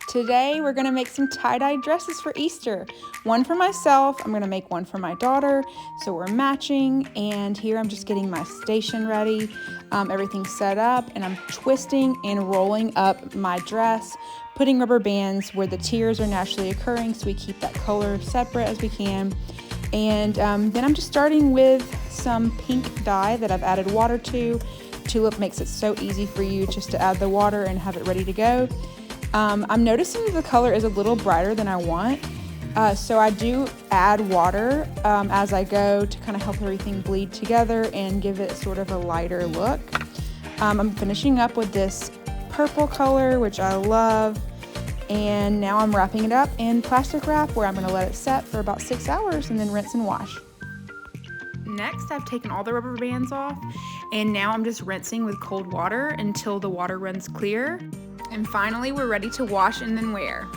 Today we're gonna make some tie-dye dresses for Easter. One for myself, I'm gonna make one for my daughter, so we're matching. And here I'm just getting my station ready, everything's set up, and I'm twisting and rolling up my dress, putting rubber bands where the tiers are naturally occurring so we keep that color separate as we can. And then I'm just starting with some pink dye that I've added water to. Tulip makes it so easy for you just to add the water and have it ready to go. I'm noticing the color is a little brighter than I want, so I do add water as I go to kind of help everything bleed together and give it sort of a lighter look. I'm finishing up with this purple color, which I love, and now I'm wrapping it up in plastic wrap where I'm going to let it set for about 6 hours and then rinse and wash. Next, I've taken all the rubber bands off, and now I'm just rinsing with cold water until the water runs clear. And finally, we're ready to wash and then wear.